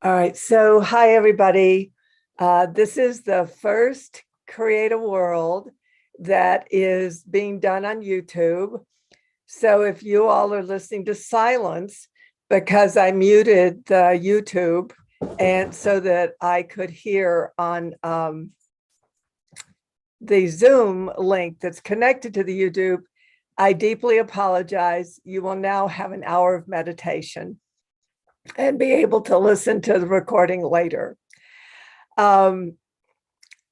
All right, so hi everybody. This is the first Create a World that is being done on YouTube. So if you all are listening to silence, because I muted the YouTube and so that I could hear on the Zoom link that's connected to the YouTube, I deeply apologize. You will now have an hour of meditation and be able to listen to the recording later. I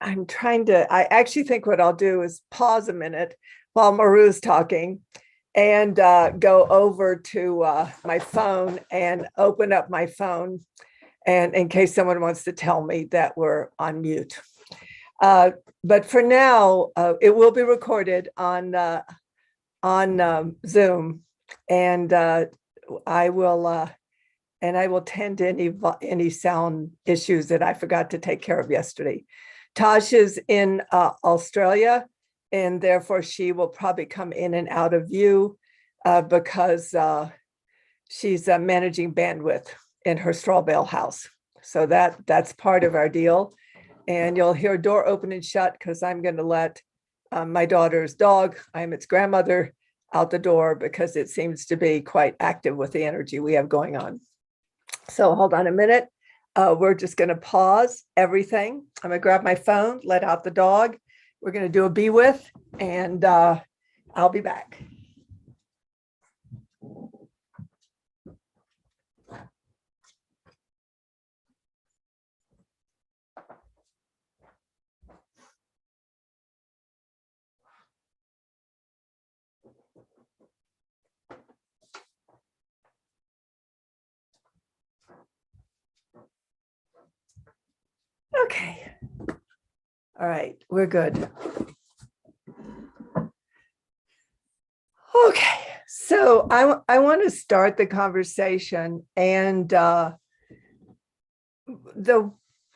actually think what I'll do is pause a minute while Maru's talking and go over to my phone and open up my phone, and in case someone wants to tell me that we're on mute. But for now, it will be recorded on Zoom, and I will tend to any sound issues that I forgot to take care of yesterday. Tash is in Australia, and therefore she will probably come in and out of view because she's managing bandwidth in her straw bale house. So that's part of our deal. And you'll hear a door open and shut because I'm going to let my daughter's dog, I'm its grandmother, out the door because it seems to be quite active with the energy we have going on. So hold on a minute. We're just going to pause everything. I'm going to grab my phone, let out the dog. We're going to do a be with, and I'll be back. Okay. All right, we're good. Okay, so I want to start the conversation, and why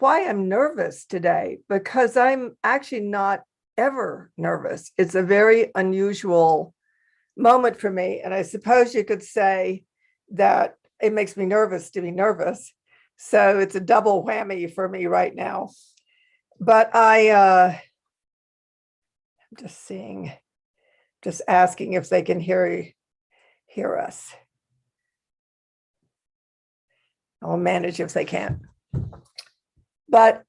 I'm nervous today, because I'm actually not ever nervous. It's a very unusual moment for me, and I suppose you could say that it makes me nervous to be nervous. So it's a double whammy for me right now. But I'm just asking if they can hear us. I'll manage if they can. But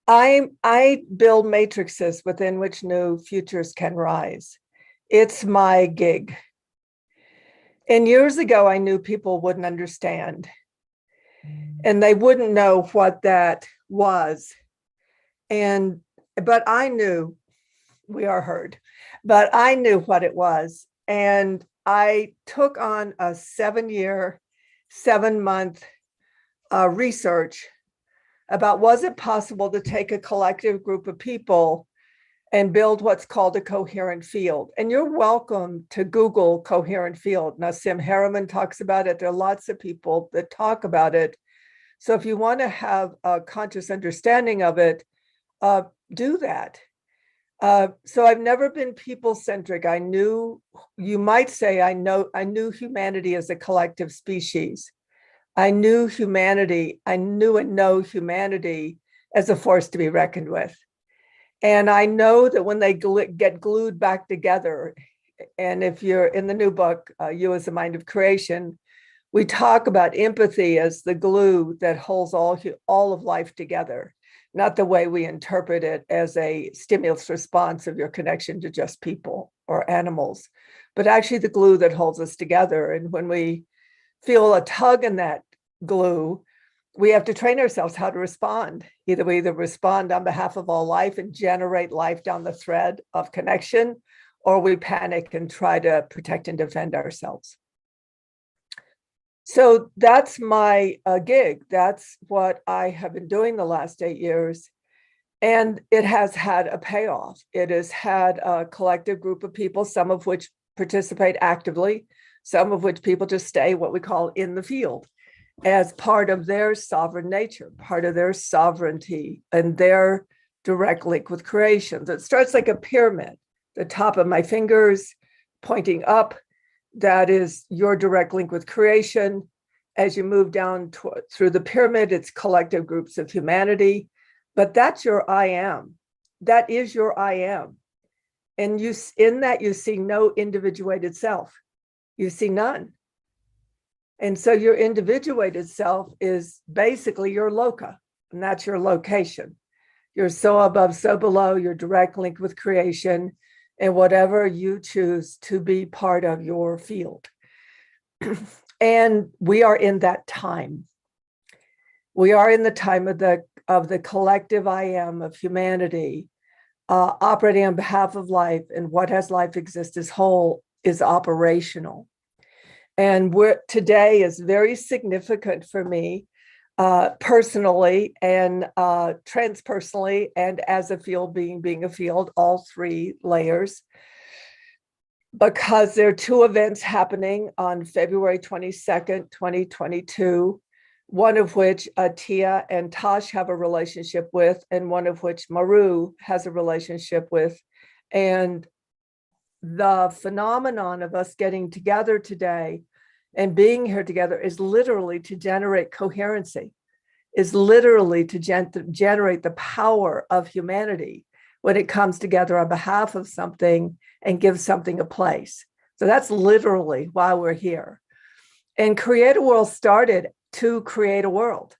I build matrices within which new futures can rise. It's my gig. And years ago, I knew people wouldn't understand, and they wouldn't know what that was. But I knew, we are heard, but I knew what it was. And I took on a 7-year, 7-month research about, was it possible to take a collective group of people and build what's called a coherent field. And you're welcome to Google coherent field. Nassim Harriman talks about it. There are lots of people that talk about it. So if you want to have a conscious understanding of it, do that. So I've never been people-centric. I knew, you might say, I knew humanity as a collective species. I knew humanity, I knew and know humanity as a force to be reckoned with. And I know that when they get glued back together, and if you're in the new book, You as the Mind of Creation, we talk about empathy as the glue that holds all of life together, not the way we interpret it as a stimulus response of your connection to just people or animals, but actually the glue that holds us together. And when we feel a tug in that glue, we have to train ourselves how to respond. Either we respond on behalf of all life and generate life down the thread of connection, or we panic and try to protect and defend ourselves. So that's my gig. That's what I have been doing the last 8 years. And it has had a payoff. It has had a collective group of people, some of which participate actively, some of which people just stay what we call in the field as part of their sovereign nature, part of their sovereignty and their direct link with creation. So it starts like a pyramid, the top of my fingers pointing up, that is your direct link with creation. As you move down through the pyramid, it's collective groups of humanity, but that's your I am. That is your I am. And in that, you see no individuated self. You see none. And so your individuated self is basically your loca, and that's your location. You're so above, so below, you're direct link with creation, and whatever you choose to be part of your field. And we are in that time. We are in the time of the collective I am of humanity, operating on behalf of life, and what has life exist as whole is operational. And today is very significant for me, personally and transpersonally, and as a field being a field, all three layers, because there are two events happening on February 22nd, 2022, one of which Tia and Tash have a relationship with, and one of which Maru has a relationship with. And the phenomenon of us getting together today and being here together is literally to generate coherency, is literally to generate the power of humanity when it comes together on behalf of something and give something a place. So that's literally why we're here. And Create a World started to create a world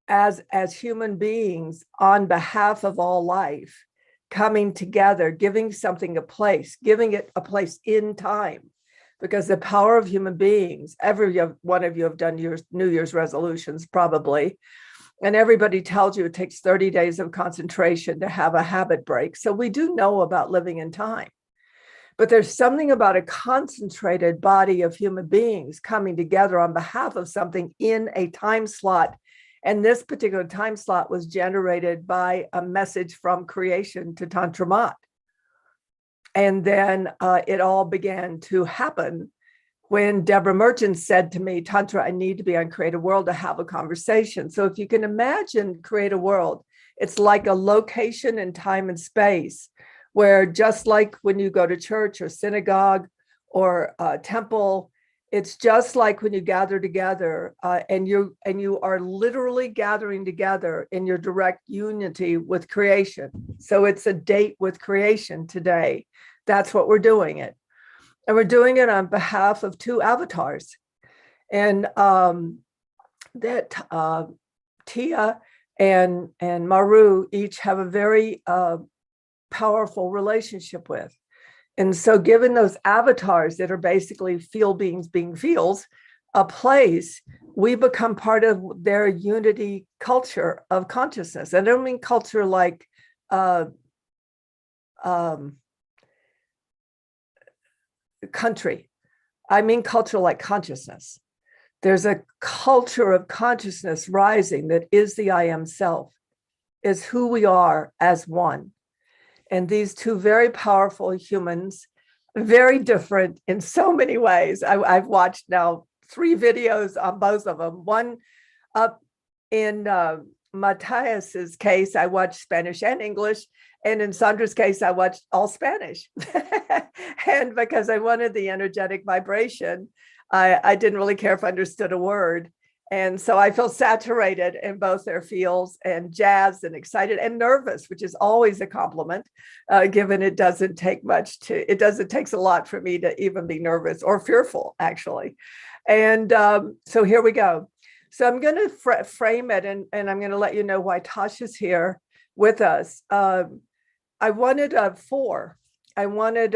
as human beings on behalf of all life, coming together, giving something a place, giving it a place in time. Because the power of human beings, every one of you have done your New Year's resolutions probably, and everybody tells you it takes 30 days of concentration to have a habit break. So we do know about living in time. But there's something about a concentrated body of human beings coming together on behalf of something in a time slot. And this particular time slot was generated by a message from creation to Tantra. And then it all began to happen when Deborah Merchant said to me, Tantra, I need to be on Create a World to have a conversation. So if you can imagine Create a World, it's like a location in time and space where, just like when you go to church or synagogue or temple, it's just like when you gather together and you are literally gathering together in your direct unity with creation. So it's a date with creation today. That's what we're doing it. And we're doing it on behalf of two avatars. And that Tia and Maru each have a very powerful relationship with. And so given those avatars that are basically field beings being fields, a place, we become part of their unity culture of consciousness. I don't mean culture like country. I mean culture like consciousness. There's a culture of consciousness rising that is the I am self, is who we are as one. And these two very powerful humans, very different in so many ways. I've watched now 3 videos on both of them. One up in Matias's case, I watched Spanish and English. And in Sandra's case, I watched all Spanish. And because I wanted the energetic vibration, I didn't really care if I understood a word. And so I feel saturated in both their fields and jazzed and excited and nervous, which is always a compliment, given it doesn't take it takes a lot for me to even be nervous or fearful, actually. And so here we go. So I'm going to frame it, and I'm going to let you know why Tash is here with us. I wanted 4. I wanted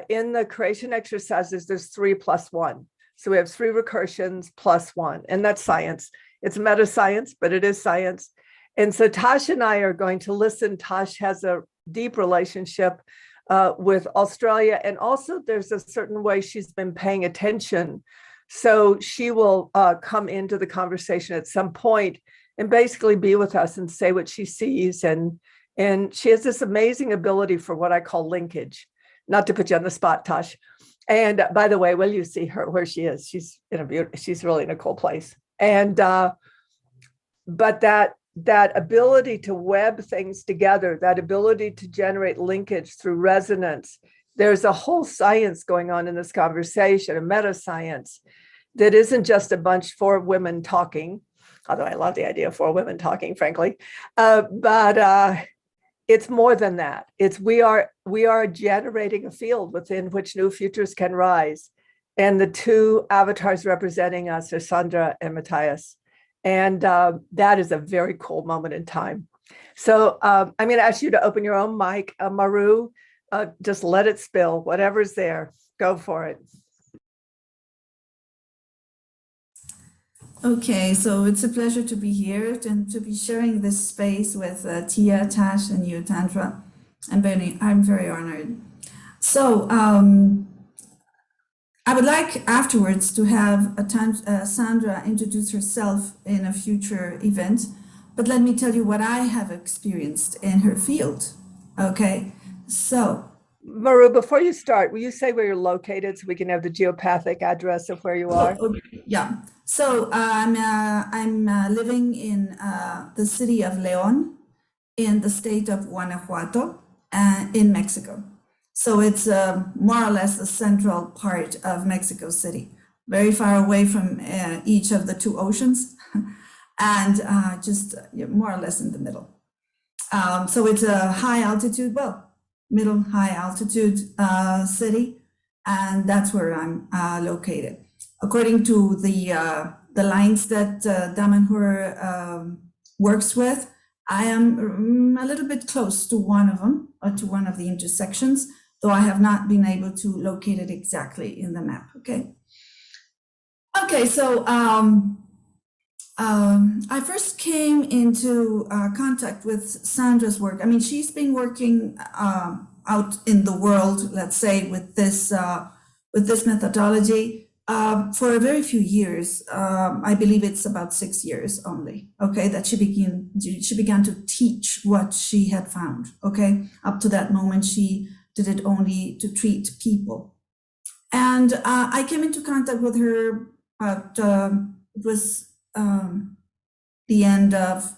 in the creation exercises, there's 3 plus 1. So we have 3 recursions plus 1, and that's science. It's meta science, but it is science. And so Tash and I are going to listen. Tash has a deep relationship with Australia, and also there's a certain way she's been paying attention. So she will come into the conversation at some point and basically be with us and say what she sees. And she has this amazing ability for what I call linkage. Not to put you on the spot, Tash. And by the way, will you see her where she is? She's she's really in a cool place. And but that ability to web things together, that ability to generate linkage through resonance, there's a whole science going on in this conversation, a meta science that isn't just a bunch four women talking, although I love the idea of four women talking, frankly, but it's more than that. It's we are generating a field within which new futures can rise. And the two avatars representing us are Sandra and Matias. And that is a very cool moment in time. So I'm going to ask you to open your own mic, Maru. Just let it spill, whatever's there. Go for it. Okay, so it's a pleasure to be here and to be sharing this space with Tia, Tash, and you, Tantra. I'm very honored. So I would like afterwards to have Sandra introduce herself in a future event, but let me tell you what I have experienced in her field. Okay, so Maru, before you start, will you say where you're located so we can have the geopathic address of where you are? yeah. So I'm living in the city of León in the state of Guanajuato in Mexico. So it's more or less the central part of Mexico City, very far away from each of the two oceans and just more or less in the middle. So it's a high altitude, middle high altitude city, and that's where I'm located. According to the lines that Damanhur works with, I am a little bit close to one of them, or to one of the intersections, though I have not been able to locate it exactly in the map, okay? Okay, so I first came into contact with Sandra's work. I mean, she's been working out in the world, let's say, with this methodology for a very few years. I believe it's about 6 years only. Okay, that she began to teach what she had found. Okay, up to that moment, she did it only to treat people. And I came into contact with her at it was the end of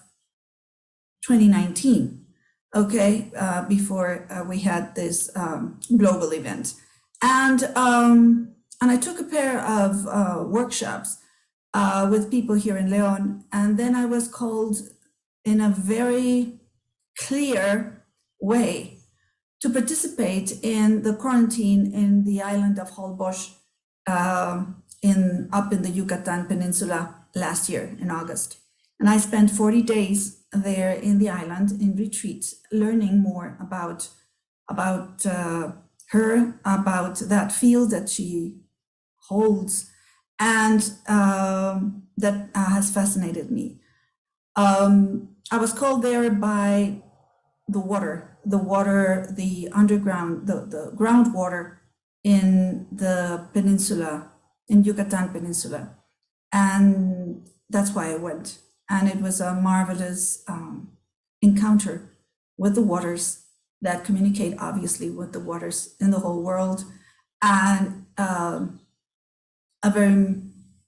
2019, okay, before we had this global event. And I took a pair of workshops with people here in León, and then I was called in a very clear way to participate in the quarantine in the island of Holbox up in the Yucatan Peninsula last year in August. And I spent 40 days there in the island in retreat, learning more about her, about that field that she holds, and that has fascinated me. I was called there by the water, the underground, the groundwater in the peninsula, in Yucatan Peninsula. And that's why I went. And it was a marvelous encounter with the waters that communicate obviously with the waters in the whole world, and a very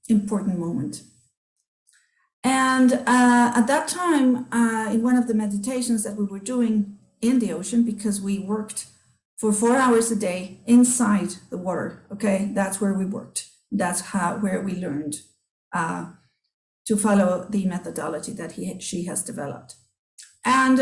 important moment. And at that time, in one of the meditations that we were doing in the ocean, because we worked for 4 hours a day inside the water, okay, that's where we worked. That's where we learned to follow the methodology that she has developed. And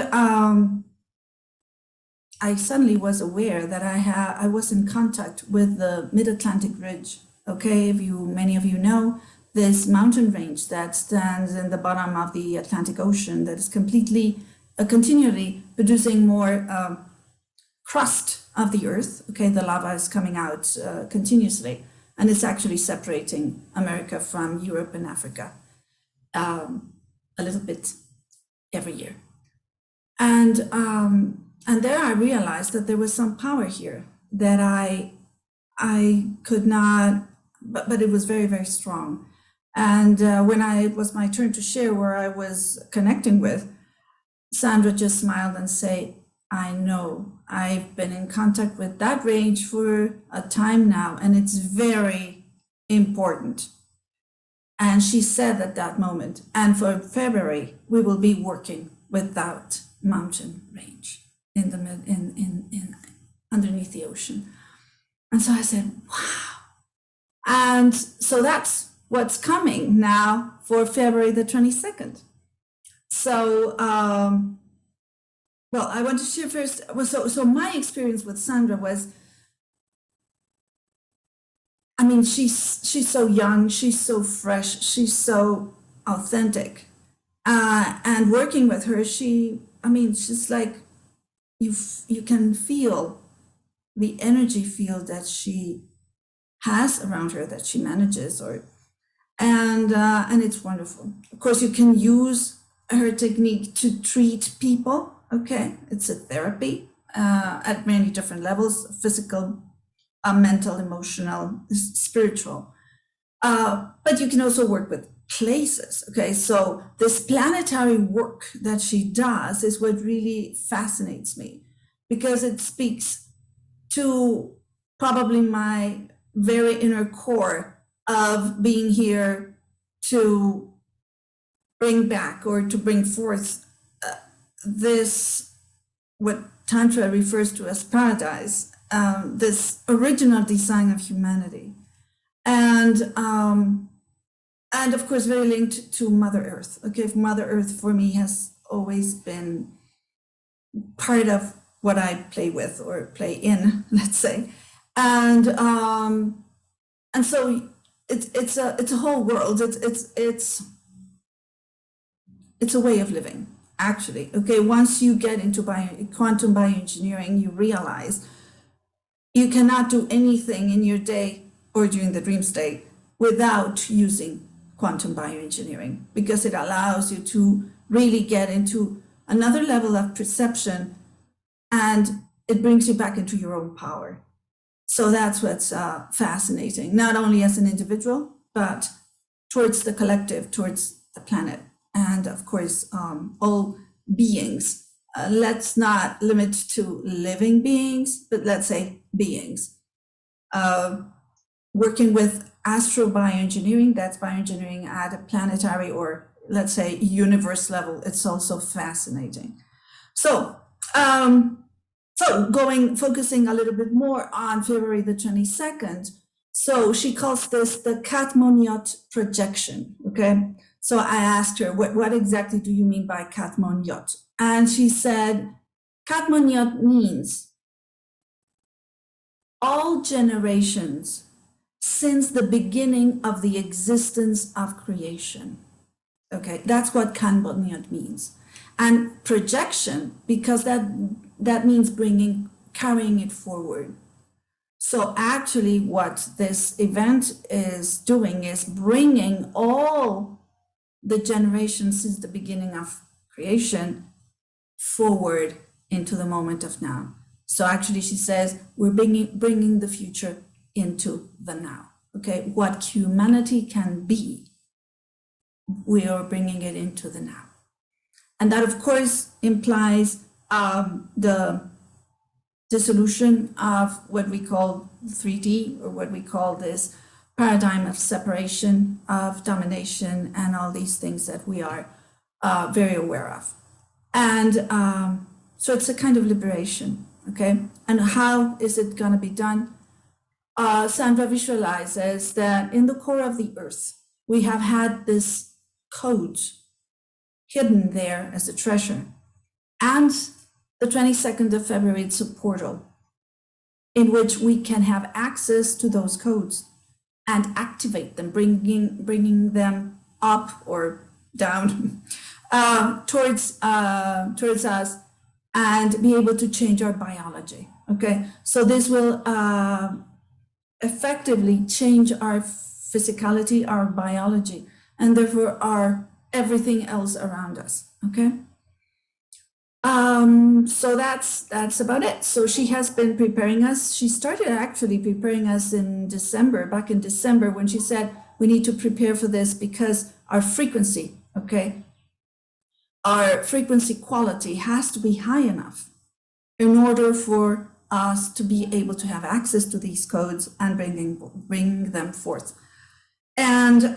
I suddenly was aware that I was in contact with the Mid-Atlantic Ridge. Okay, many of you know this mountain range that stands in the bottom of the Atlantic Ocean that is continually producing more crust of the earth. Okay, the lava is coming out continuously, and it's actually separating America from Europe and Africa a little bit every year. And there I realized that there was some power here that I could not, but it was very, very strong. And when it was my turn to share where I was connecting with, Sandra just smiled and said, I know, I've been in contact with that range for a time now, and it's very important. And she said at that moment, and for February, we will be working with that mountain range in underneath the ocean. And so I said, wow. And so that's what's coming now for February the 22nd. So, well, I want to share first. Well, so my experience with Sandra was, I mean, she's so young, she's so fresh, she's so authentic, and working with her, she's like, you can feel the energy field that she has around her, that she manages, and it's wonderful. Of course, you can use her technique to treat people. Okay, it's a therapy at many different levels: physical, mental, emotional, spiritual. But you can also work with places. Okay, so this planetary work that she does is what really fascinates me, because it speaks to probably my very inner core of being here to bring back or to bring forth this, what Tantra refers to as paradise, this original design of humanity. And of course, very linked to Mother Earth. Okay, Mother Earth for me has always been part of what I play with or play in, let's say, and so it's a whole world. It's a way of living, actually. Okay, once you get into quantum bioengineering, you realize you cannot do anything in your day or during the dream state without using quantum bioengineering, because it allows you to really get into another level of perception, and it brings you back into your own power. So that's what's fascinating, not only as an individual, but towards the collective, towards the planet, and of course, all beings. Let's not limit to living beings, but let's say beings. Working with astro bioengineering, that's bioengineering at a planetary or let's say universe level, it's also fascinating. So, focusing a little bit more on February the 22nd. So she calls this the Katmoniot projection, okay? So I asked her, what exactly do you mean by Katmoniot? And she said, Katmoniot means all generations since the beginning of the existence of creation. Okay, that's what Katmoniot means. And projection, because that means carrying it forward. So actually what this event is doing is bringing all the generations since the beginning of creation forward into the moment of now. So actually she says, we're bringing the future into the now. Okay, what humanity can be, we are bringing it into the now. And that, of course, implies the dissolution of what we call 3D, or what we call this paradigm of separation, of domination, and all these things that we are very aware of. And so it's a kind of liberation, okay? And how is it going to be done? Sandra visualizes that in the core of the earth, we have had this code hidden there as a treasure. And the 22nd of February, it's a portal in which we can have access to those codes and activate them, bringing them up or down towards us, and be able to change our biology. Okay, so this will effectively change our physicality, our biology, and therefore our everything else around us. Okay. So that's about it. So she has been preparing us. She started actually preparing us back in December, when she said we need to prepare for this because our frequency, okay, our frequency quality has to be high enough in order for us to be able to have access to these codes and bring them forth. And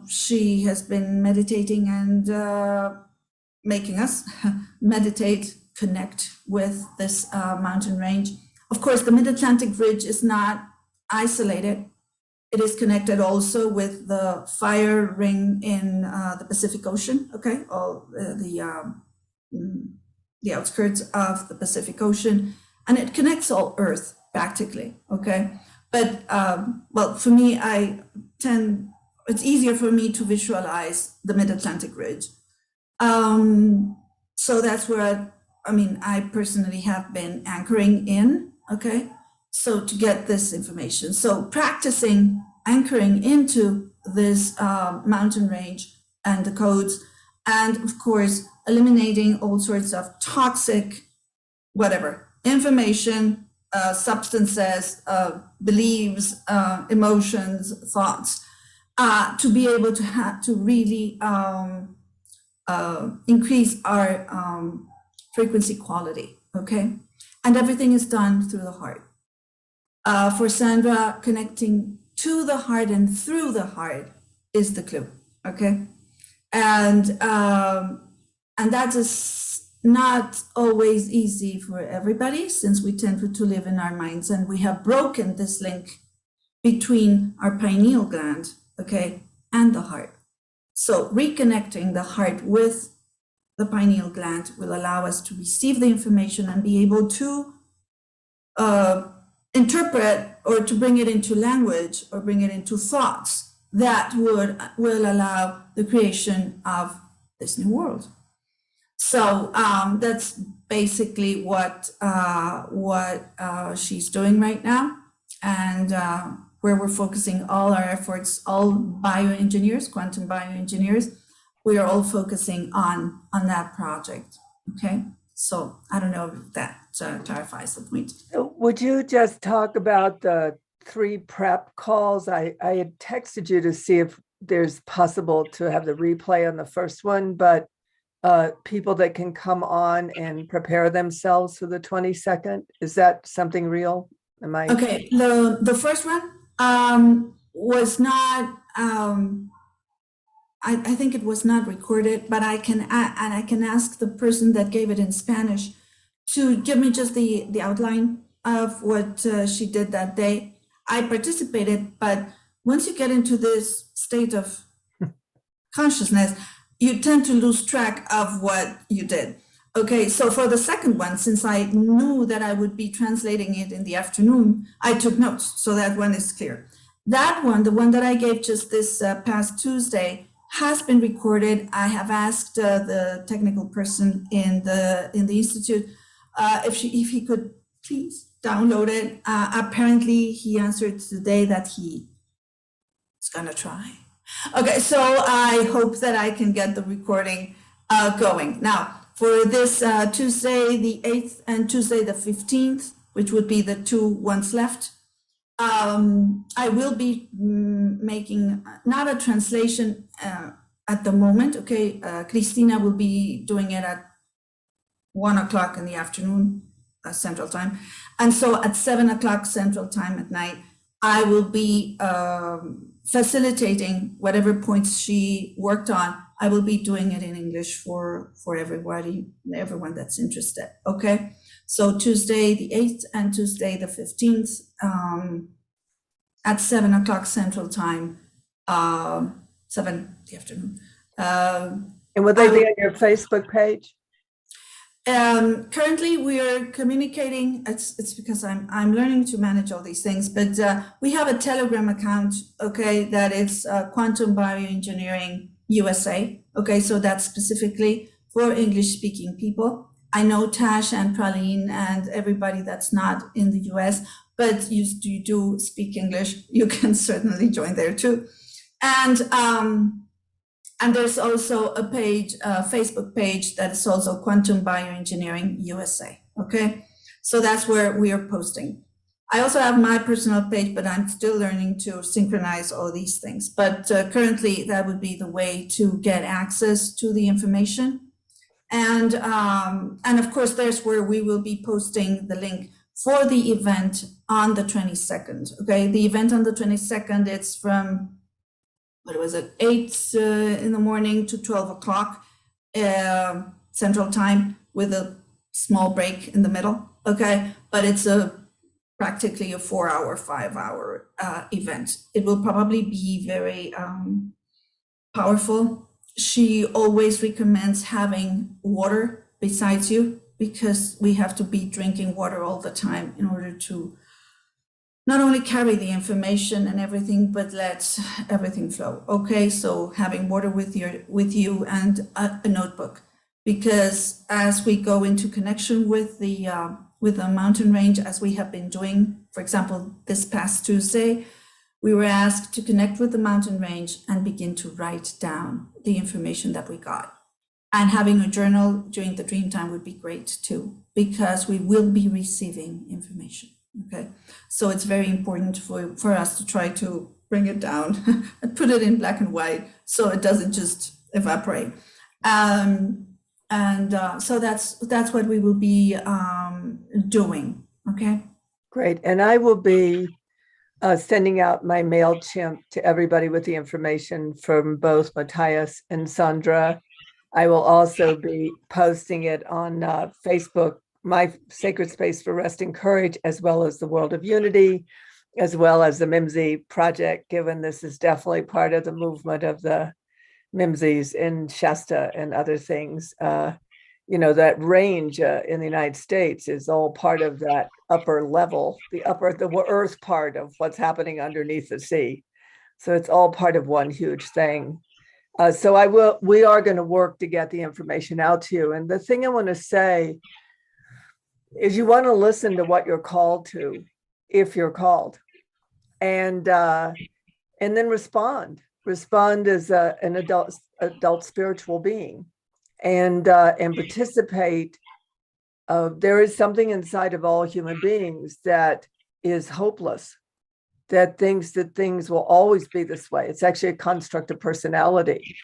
she has been meditating and making us meditate, connect with this mountain range. Of course, the Mid-Atlantic Ridge is not isolated. It is connected also with the fire ring in the Pacific Ocean, okay, all the outskirts of the Pacific Ocean, and it connects all Earth practically, okay? But, well, for me, it's easier for me to visualize the Mid-Atlantic Ridge. So that's where I personally have been anchoring in, okay? So to get this information. So practicing anchoring into this mountain range and the codes, and of course, eliminating all sorts of toxic, whatever, information, substances, beliefs, emotions, thoughts, to be able to really increase our frequency quality, okay? And everything is done through the heart. For Sandra, connecting to the heart and through the heart is the clue, okay? And that is not always easy for everybody, since we tend to live in our minds, and we have broken this link between our pineal gland, okay, and the heart. So reconnecting the heart with the pineal gland will allow us to receive the information and be able to interpret, or to bring it into language, or bring it into thoughts that will allow the creation of this new world. So that's basically what she's doing right now, and where we're focusing all our efforts, all bioengineers, quantum bioengineers, we are all focusing on that project, okay? So I don't know if that clarifies the point. Would you just talk about the 3 prep calls? I had texted you to see if there's possible to have the replay on the first one, but people that can come on and prepare themselves for the 22nd, is that something real? Okay, the first one was not, I think it was not recorded, but I can ask the person that gave it in Spanish to give me just the outline of what she did that day. I participated, but once you get into this state of consciousness, you tend to lose track of what you did. Okay, so for the second one, since I knew that I would be translating it in the afternoon, I took notes, so that one is clear. That one, the one that I gave just this past Tuesday, has been recorded. I have asked the technical person in the institute if he could please download it. Apparently, he answered today that he is gonna try. Okay, so I hope that I can get the recording going. Now, for this Tuesday the 8th and Tuesday the 15th, which would be the 2 ones left, I will be making not a translation at the moment, okay? Christina will be doing it at 1 o'clock in the afternoon, Central Time. And so at 7 o'clock Central Time at night, I will be facilitating whatever points she worked on. I will be doing it in English for everyone that's interested, okay? So Tuesday the 8th and Tuesday the 15th at 7 o'clock Central Time, 7 the afternoon. And will they be on your Facebook page? Currently, we are communicating. It's because I'm learning to manage all these things, but we have a Telegram account, okay, that is Quantum Bioengineering USA. Okay, so that's specifically for English-speaking people. I know Tash and Praline and everybody that's not in the US, but you do speak English, you can certainly join there too. And there's also a page, a Facebook page that is also Quantum Bioengineering USA, okay? So that's where we are posting. I also have my personal page, but I'm still learning to synchronize all these things. But currently, that would be the way to get access to the information. And of course, there's where we will be posting the link for the event on the 22nd, okay? The event on the 22nd, it's from, what was it, 8 in the morning to 12 o'clock Central Time, with a small break in the middle, okay? But it's a practically a 4 hour, 5 hour event. It will probably be very powerful. She always recommends having water besides you because we have to be drinking water all the time in order to not only carry the information and everything, but let everything flow. Okay, so having water with you and a notebook, because as we go into connection with the mountain range, as we have been doing, for example, this past Tuesday, we were asked to connect with the mountain range and begin to write down the information that we got. And having a journal during the dream time would be great too, because we will be receiving information. Okay, so it's very important for us to try to bring it down and put it in black and white so it doesn't just evaporate. So that's what we will be doing. Okay. Great. And I will be sending out my MailChimp to everybody with the information from both Matias and Sandra. I will also be posting it on Facebook, my Sacred Space for Rest and Courage, as well as the World of Unity, as well as the MIMSI project, given this is definitely part of the movement of the MIMSIs in Shasta and other things. That range in the United States is all part of that upper level, the earth part of what's happening underneath the sea. So it's all part of one huge thing. So we are going to work to get the information out to you. And the thing I want to say is you want to listen to what you're called to, if you're called, and then respond as an adult spiritual being, and participate. There is something inside of all human beings that is hopeless, that thinks that things will always be this way. It's actually a construct of personality,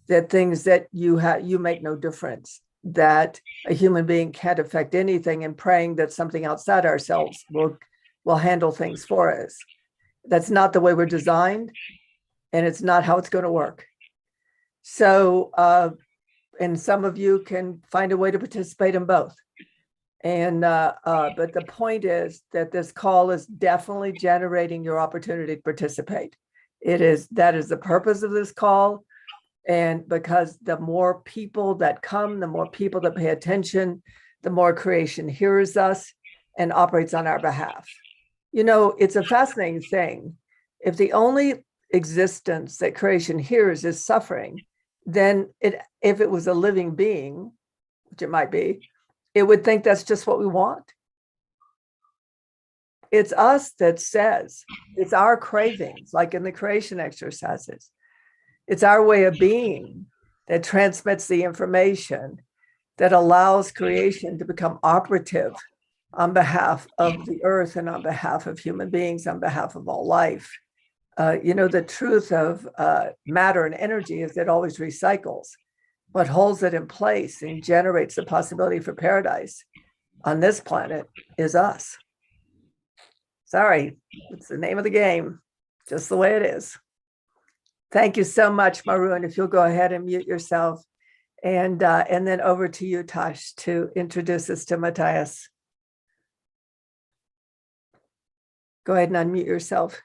that things that you make no difference, that a human being can't affect anything, and praying that something outside ourselves will handle things for us. That's not the way we're designed, and it's not how it's going to work. So, and some of you can find a way to participate in both. And but the point is that this call is definitely generating your opportunity to participate. That is the purpose of this call. And because the more people that come, the more people that pay attention, the more creation hears us and operates on our behalf. It's a fascinating thing. If the only existence that creation hears is suffering, then if it was a living being, which it might be, it would think that's just what we want. It's us that says, it's our cravings, like in the creation exercises. It's our way of being that transmits the information that allows creation to become operative on behalf of the earth and on behalf of human beings, on behalf of all life. The truth of matter and energy is it always recycles. What holds it in place and generates the possibility for paradise on this planet is us. Sorry, it's the name of the game, just the way it is. Thank you so much, Maru. And if you'll go ahead and mute yourself, and then over to you, Tash, to introduce us to Matias. Go ahead and unmute yourself.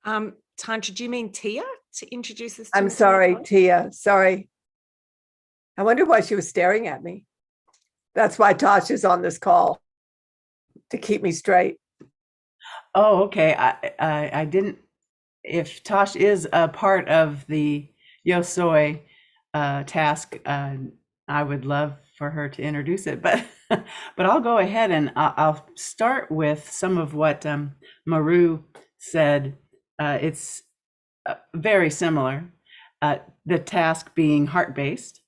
Tantra, do you mean Tia to introduce us to I'm Matias? sorry, Tia. Sorry. I wonder why she was staring at me. That's why Tash is on this call, to keep me straight. Oh, okay. I didn't. If Tash is a part of the YosoY task, I would love for her to introduce it. But I'll go ahead and I'll start with some of what Maru said. It's very similar. The task being heart-based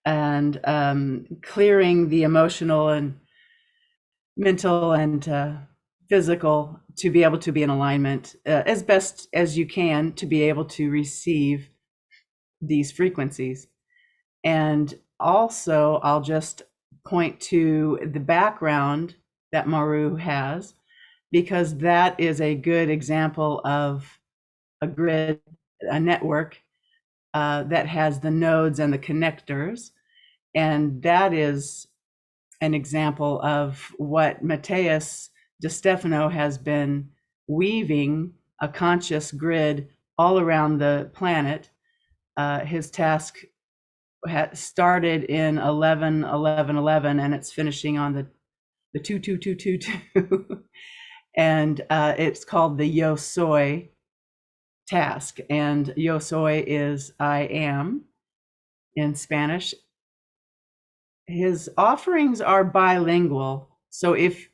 and clearing the emotional and mental and physical to be able to be in alignment as best as you can to be able to receive these frequencies. And also, I'll just point to the background that Maru has, because that is a good example of a grid, a network that has the nodes and the connectors. And that is an example of what Matias Stefano has been weaving a conscious grid all around the planet. His task started in 11/11/11, and it's finishing on the 2/2/2/2/2. And it's called the YosoY task. And YoSoy is I am in Spanish. His offerings are bilingual. So if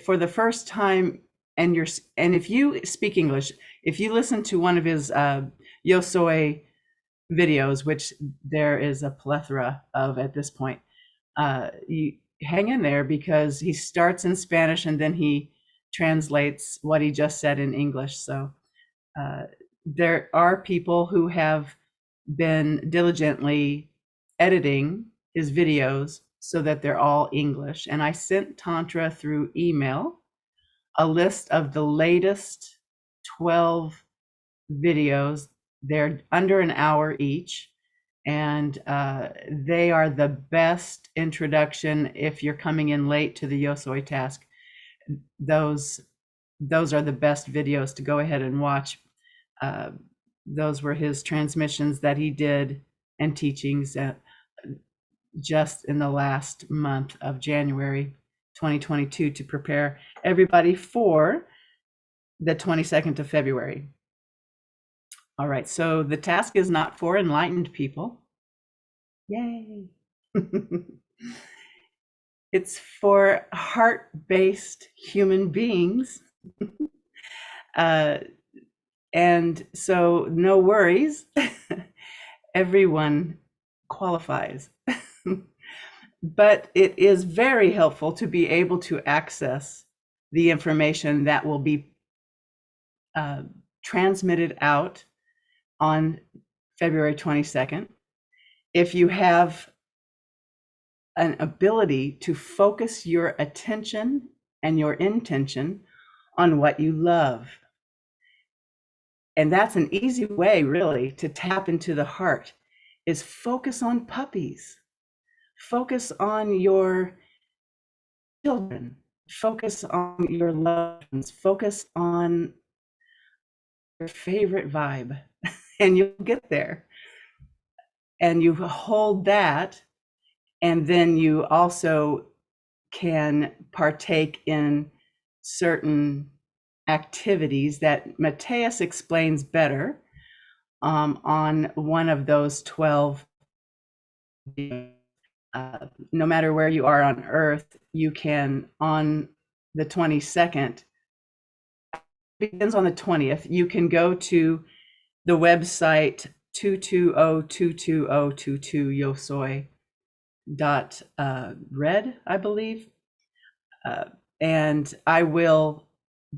for the first time, and if you speak English, if you listen to one of his YoSoy videos, which there is a plethora of at this point, you hang in there, because he starts in Spanish and then he translates what he just said in English. So there are people who have been diligently editing his videos so that they're all English. And I sent Tantra through email a list of the latest 12 videos. They're under an hour each, and they are the best introduction if you're coming in late to the YoSoy task. Those are the best videos to go ahead and watch. Those were his transmissions that he did and teachings just in the last month of January 2022 to prepare everybody for the 22nd of February. All right, so the task is not for enlightened people. Yay. It's for heart-based human beings. And so no worries, everyone qualifies. But it is very helpful to be able to access the information that will be transmitted out on February 22nd. If you have an ability to focus your attention and your intention on what you love. And that's an easy way, really, to tap into the heart, is focus on puppies. Focus on your children. Focus on your loved ones. Focus on your favorite vibe, and you'll get there. And you hold that, and then you also can partake in certain activities that Matias explains better on one of those 12. No matter where you are on Earth, you can, on the 22nd, begins on the 20th, you can go to the website 2202222 YoSoY.red, I believe. And I will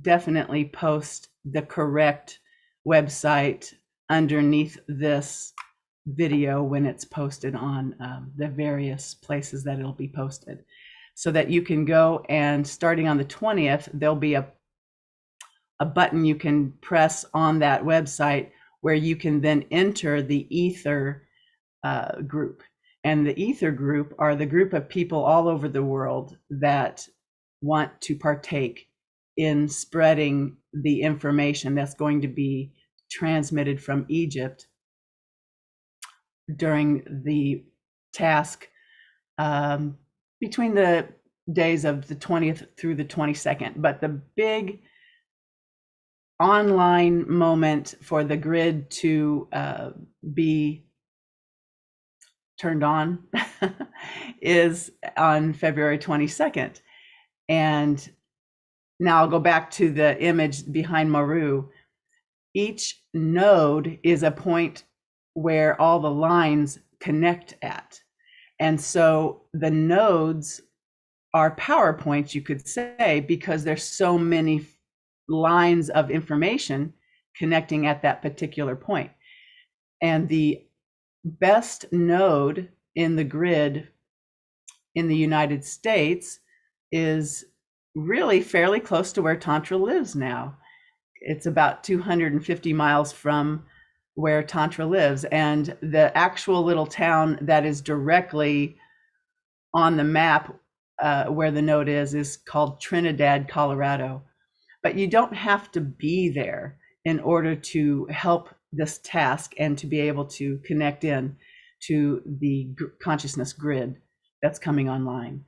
definitely post the correct website underneath this video when it's posted on the various places that it'll be posted, so that you can go, and starting on the 20th, there'll be a button you can press on that website where you can then enter the Ether group. And the Ether group are the group of people all over the world that want to partake in spreading the information that's going to be transmitted from Egypt during the task between the days of the 20th through the 22nd. But the big online moment for the grid to be turned on is on February 22nd. And now I'll go back to the image behind Maru. Each node is a point where all the lines connect at. And so the nodes are PowerPoints, you could say, because there's so many lines of information connecting at that particular point. And the best node in the grid in the United States is really fairly close to where Tantra lives now. It's about 250 miles from where Tantra lives. And the actual little town that is directly on the map where the node is called Trinidad, Colorado. But you don't have to be there in order to help this task and to be able to connect in to the consciousness grid that's coming online.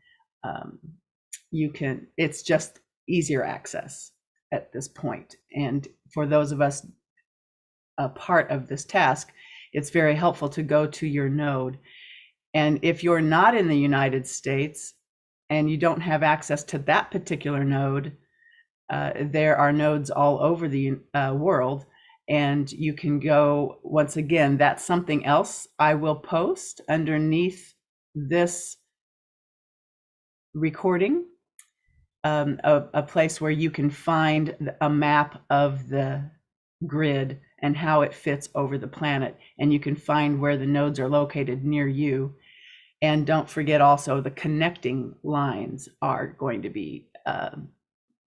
It's just easier access at this point. And for those of us a part of this task, it's very helpful to go to your node. And if you're not in the United States and you don't have access to that particular node, there are nodes all over the world, and you can go, once again, that's something else I will post underneath this recording, a place where you can find a map of the grid and how it fits over the planet, and you can find where the nodes are located near you. And don't forget also the connecting lines are going to be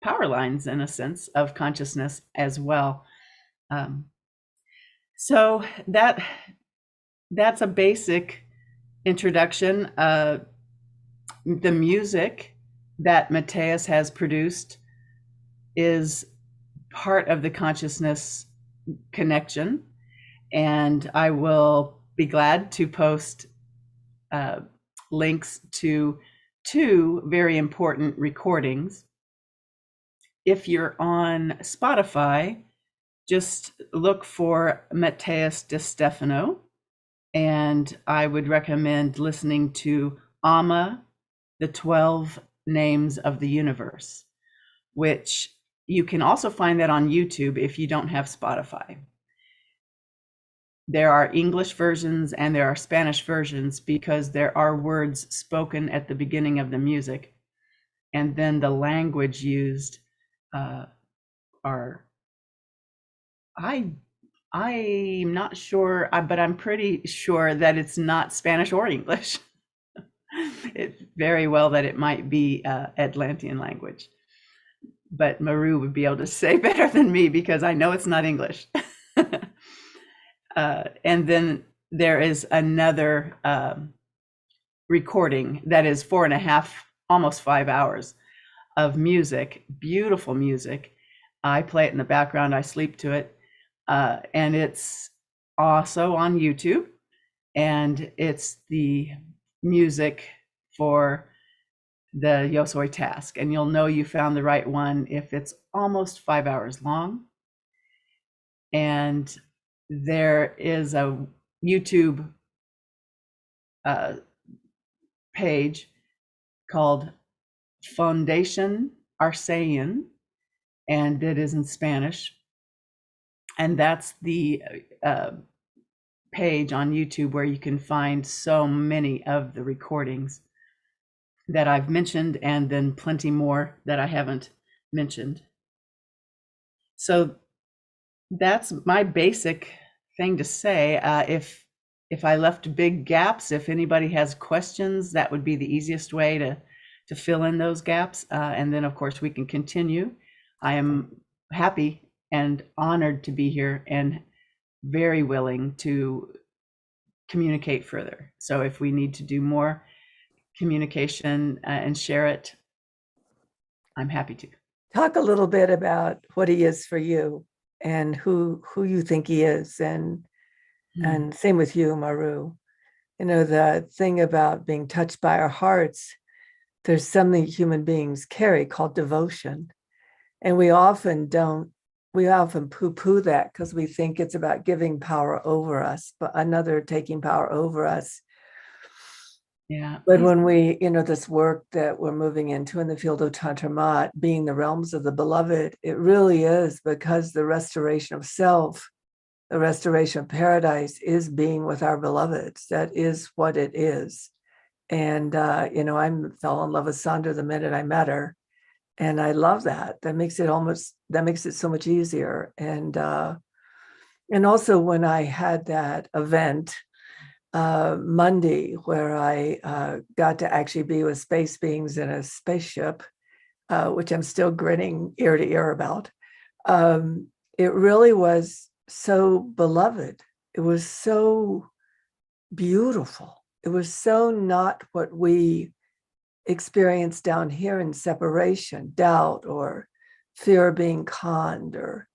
power lines, in a sense, of consciousness as well. So that's a basic introduction. The music that Matias has produced is part of the consciousness connection, and I will be glad to post links to 2 very important recordings. If you're on Spotify, just look for Matias de Stefano, and I would recommend listening to Amma, the 12 Names of the Universe, which you can also find that on YouTube if you don't have Spotify. There are English versions and there are Spanish versions because there are words spoken at the beginning of the music, and then the language used are, I'm not sure, but I'm pretty sure that it's not Spanish or English. It's very well that it might be Atlantean language, but Maru would be able to say better than me because I know it's not English. And then there is another recording that is 4.5, almost 5 hours of music, beautiful music. I play it in the background, I sleep to it. And it's also on YouTube, and it's the music for the YosoY task. And you'll know you found the right one if it's almost 5 hours long. And there is a YouTube page called Foundation Arsayan, and it is in Spanish. And that's the page on YouTube where you can find so many of the recordings that I've mentioned, and then plenty more that I haven't mentioned. So that's my basic thing to say. If I left big gaps, if anybody has questions, that would be the easiest way to fill in those gaps. And then, of course, we can continue. I am happy and honored to be here and very willing to communicate further. So if we need to do more communication and share it, I'm happy to. Talk a little bit about what he is for you and who you think he is, and same with you, Maru. You know, the thing about being touched by our hearts, there's something human beings carry called devotion. And we often poo-poo that because we think it's about giving power over us, but another taking power over us. Yeah. But when we, this work that we're moving into in the field of Tantra, being the realms of the beloved, it really is, because the restoration of self, the restoration of paradise is being with our beloveds. That is what it is. And, I fell in love with Sandra the minute I met her. And I love that. That makes it so much easier. And also when I had that event Monday, where I got to actually be with space beings in a spaceship, which I'm still grinning ear to ear about, it really was so beloved. It was so beautiful. It was so not what we experience down here in separation, doubt, or fear of being conned, or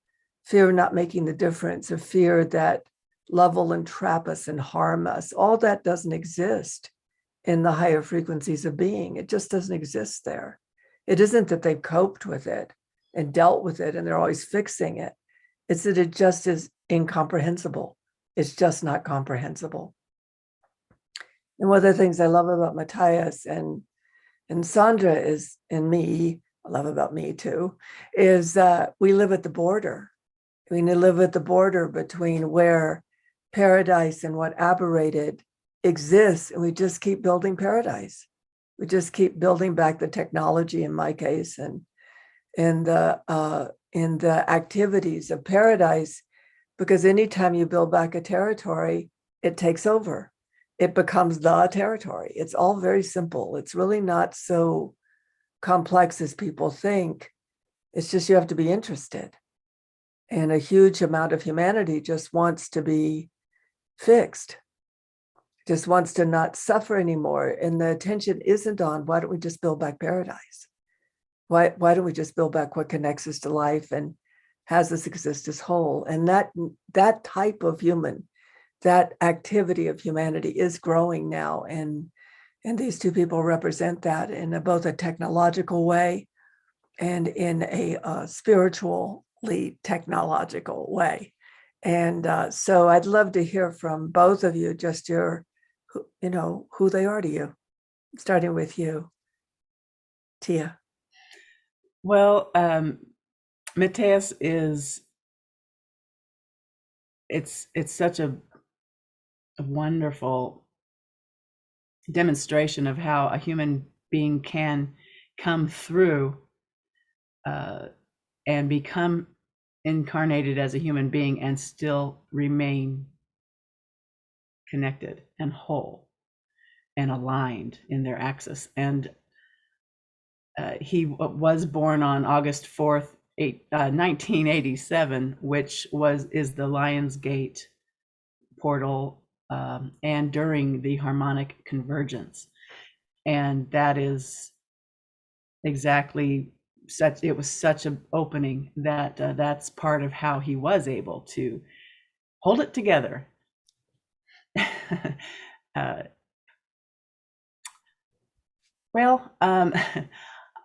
fear of not making the difference, or fear that love will entrap us and harm us. All that doesn't exist in the higher frequencies of being. It just doesn't exist there. It isn't that they've coped with it and dealt with it and they're always fixing it. It's that it just is incomprehensible. It's just not comprehensible. And one of the things I love about Matias and Sandra is, and me, I love about me too, is that we live at the border. We live at the border between where paradise and what aberrated exists, and we just keep building paradise. We just keep building back the technology, in my case, and in the activities of paradise, because anytime you build back a territory, it takes over. It becomes the territory. It's all very simple. It's really not so complex as people think. It's just you have to be interested. And a huge amount of humanity just wants to be fixed, just wants to not suffer anymore. And the attention isn't on, why don't we just build back paradise? Why don't we just build back what connects us to life and has us exist as whole? And that type of human, that activity of humanity is growing now. And these two people represent that in both a technological way and in a spiritually technological way. And so I'd love to hear from both of you, just who they are to you, starting with you, Tia. Well, Matias it's such a wonderful demonstration of how a human being can come through and become incarnated as a human being and still remain connected and whole and aligned in their axis. And he was born on August 4th, 1987, which is the Lion's Gate portal, and during the harmonic convergence. And that is exactly it was such an opening that that's part of how he was able to hold it together.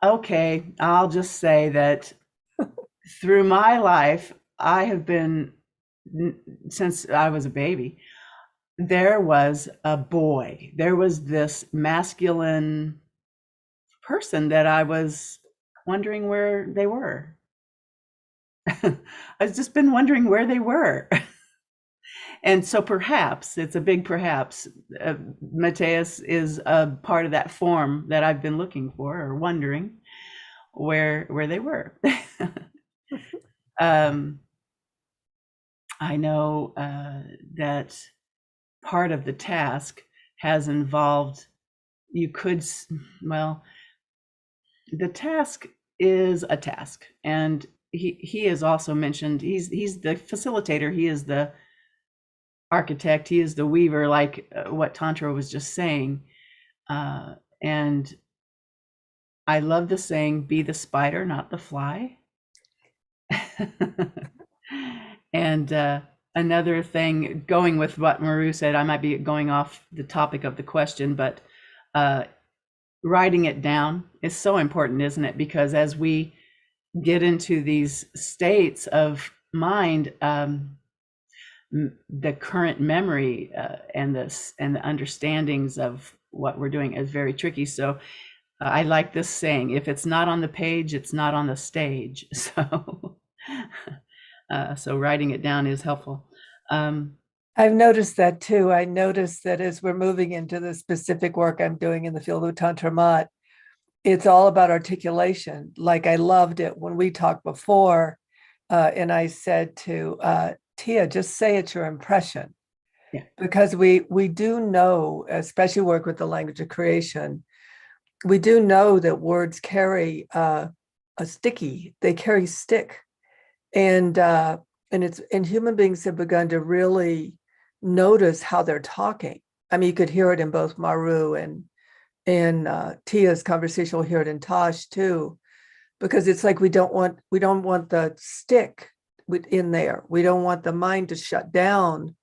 Okay, I'll just say that through my life, I have been, since I was a baby, there was a boy, there was this masculine person that I was wondering where they were. I've just been wondering where they were. And so perhaps, it's a big perhaps, Matias is a part of that form that I've been looking for or wondering where they were. I know that part of the task has involved, the task is a task. And he has also mentioned, he's the facilitator, he is the architect, he is the weaver, like what Tantra was just saying. And I love the saying, be the spider, not the fly. And another thing, going with what Maru said, I might be going off the topic of the question, but writing it down is so important, isn't it? Because as we get into these states of mind, the current memory and the understandings of what we're doing is very tricky. So I like this saying, if it's not on the page, it's not on the stage. So so writing it down is helpful. I've noticed that too. I noticed that as we're moving into the specific work I'm doing in the field of Tantra Mat, it's all about articulation. Like I loved it when we talked before, and I said to Tia, just say it's your impression. Yeah. Because we do know, especially work with the language of creation, we do know that words carry they carry stick. And human beings have begun to really notice how they're talking. I mean, you could hear it in both Maru and in Tia's conversation. We'll hear it in Tash too, because it's like we don't want the stick in there. We don't want the mind to shut down.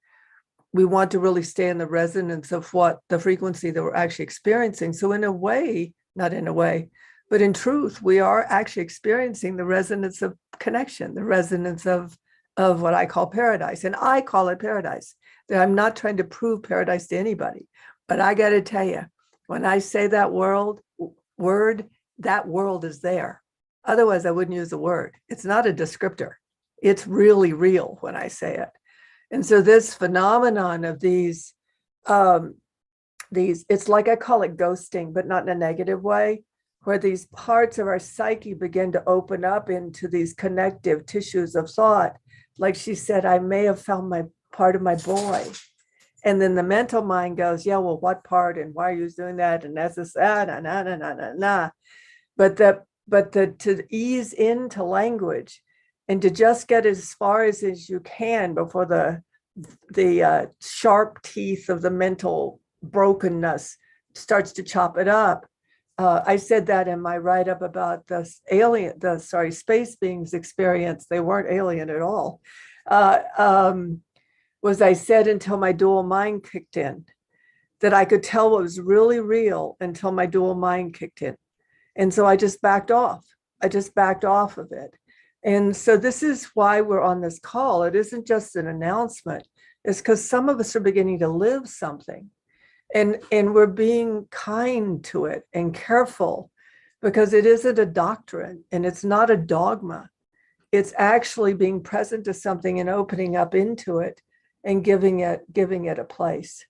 We want to really stay in the resonance of what the frequency that we're actually experiencing. So in a way, not in a way, but in truth, we are actually experiencing the resonance of connection, the resonance of what I call paradise. And I call it paradise. I'm not trying to prove paradise to anybody, but I got to tell you, when I say that word, that world is there. Otherwise, I wouldn't use the word. It's not a descriptor. It's really real when I say it. And so this phenomenon of these, it's like I call it ghosting, but not in a negative way, where these parts of our psyche begin to open up into these connective tissues of thought. Like she said, I may have found my part of my boy. And then the mental mind goes, yeah, well, what part and why are you doing that? And that's this, nah. But to ease into language and to just get as far as you can before the sharp teeth of the mental brokenness starts to chop it up. I said that in my write-up about the space beings experience. They weren't alien at all. Was I said until my dual mind kicked in, that I could tell what was really real until my dual mind kicked in. And so I just backed off. I just backed off of it. And so this is why we're on this call. It isn't just an announcement. It's because some of us are beginning to live something. And we're being kind to it and careful, because it isn't a doctrine and it's not a dogma. It's actually being present to something and opening up into it and giving it a place.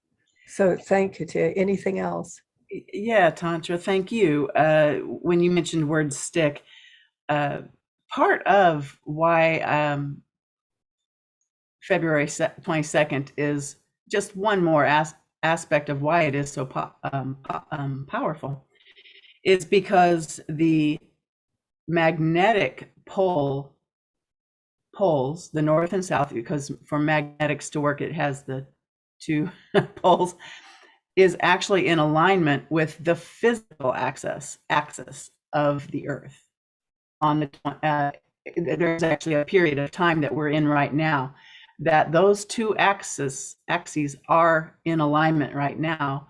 So thank you, Tia. Anything else? Yeah, Tantra, thank you. When you mentioned word stick, part of why February 22nd is just one more aspect of why it is so powerful is because the magnetic poles, the north and south, because for magnetics to work, it has the two poles, is actually in alignment with the physical axis of the Earth. There's actually a period of time that we're in right now that those two axes are in alignment right now,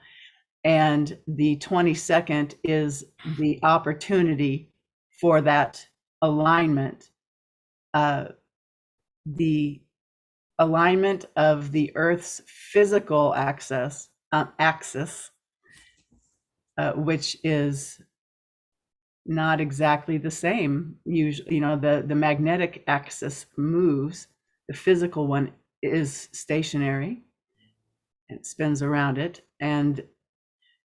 and the 22nd is the opportunity for that alignment. The alignment of the Earth's physical axis, which is not exactly the same. Usually, the magnetic axis moves. The physical one is stationary. It spins around it. And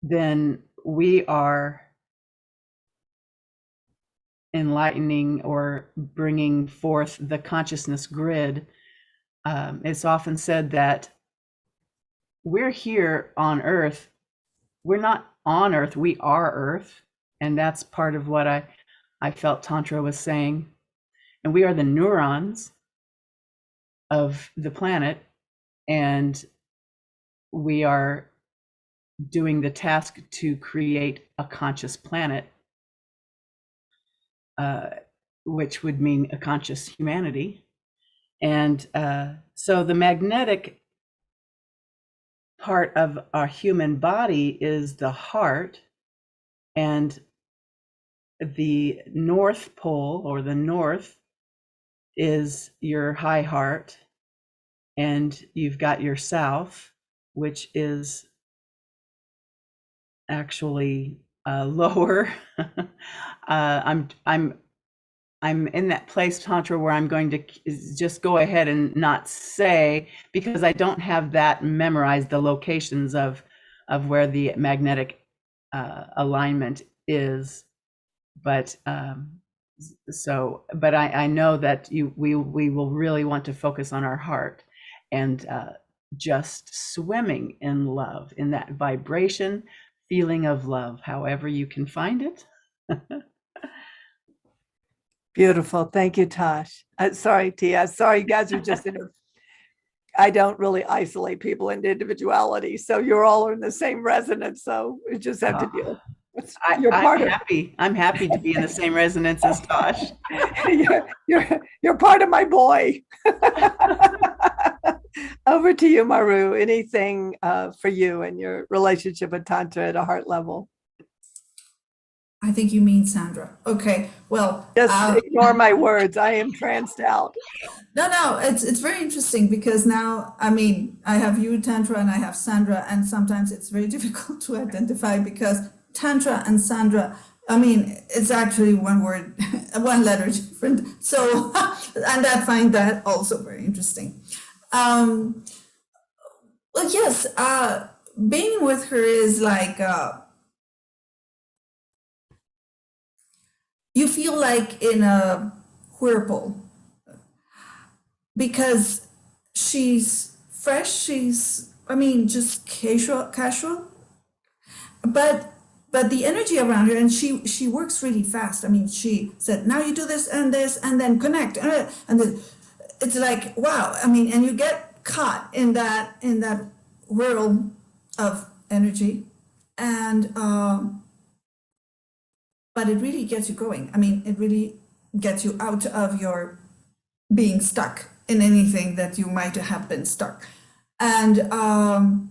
then we are enlightening or bringing forth the consciousness grid. It's often said that we're here on Earth. We're not on Earth, we are Earth. And that's part of what I felt Tantra was saying. And we are the neurons of the planet, and we are doing the task to create a conscious planet, which would mean a conscious humanity. And so the magnetic part of our human body is the heart, and the North Pole, or the north, is your high heart, and you've got your south, which is actually lower. I'm in that place, Tantra, where I'm going to just go ahead and not say, because I don't have that memorized, the locations of where the magnetic alignment is. But but I know that we will really want to focus on our heart and just swimming in love, in that vibration, feeling of love, however you can find it. Beautiful. Thank you, Tash. Sorry, Tia. Sorry, you guys are just in I don't really isolate people into individuality. So you're all in the same resonance. So you just have to deal. You're part of I'm happy to be in the same resonance as Tosh. you're part of my boy. Over to you, Maru. Anything for you and your relationship with Tantra at a heart level? I think you mean Sandra. Okay, well, Just ignore my words. I am tranced out. no, it's very interesting because now, I mean, I have you, Tantra, and I have Sandra, and sometimes it's very difficult to identify because Tantra and Sandra, I mean, it's actually one word, one letter different. So, and I find that also very interesting. Well, yes, being with her is like, you feel like in a whirlpool because she's fresh, she's, I mean, just casual, but the energy around her, and she works really fast. I mean, she said, now you do this, and then connect, and then it's like, wow. I mean, and you get caught in that whirl of energy, and but it really gets you going. I mean, it really gets you out of your being stuck in anything that you might have been stuck. And I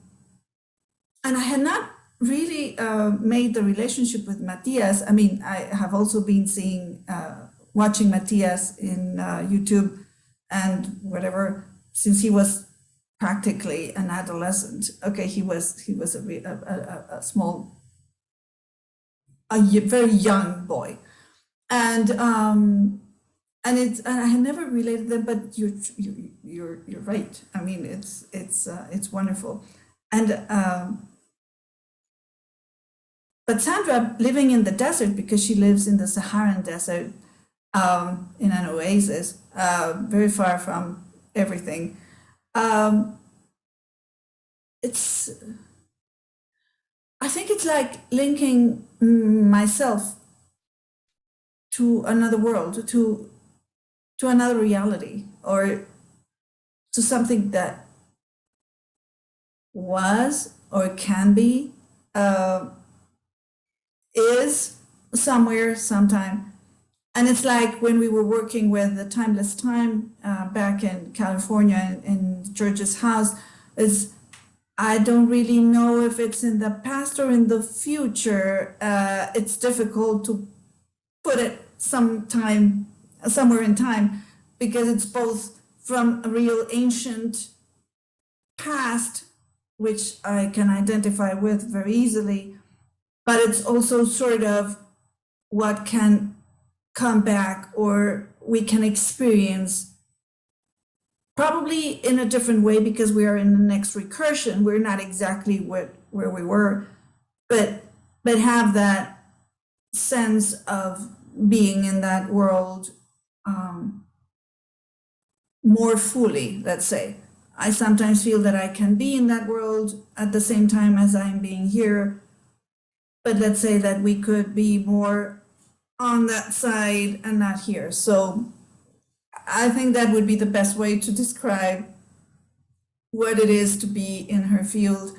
had not really made the relationship with Matias. I mean, I have also been watching Matias in YouTube and whatever, since he was practically an adolescent. Okay, he was a small, very young boy, and I had never related them, but you're right. I mean, it's wonderful, and but Sandra, living in the desert, because she lives in the Saharan desert, in an oasis, very far from everything. It's, I think it's like linking myself to another world, to another reality, or to something that was or can be, is somewhere, sometime. And it's like when we were working with the Timeless Time back in California in George's house, is I don't really know if it's in the past or in the future. It's difficult to put it somewhere in time, because it's both from a real ancient past, which I can identify with very easily, but it's also sort of what can come back or we can experience, probably in a different way, because we are in the next recursion. We're not exactly where we were, but have that sense of being in that world more fully, let's say. I sometimes feel that I can be in that world at the same time as I'm being here, but let's say that we could be more on that side and not here. So I think that would be the best way to describe what it is to be in her field.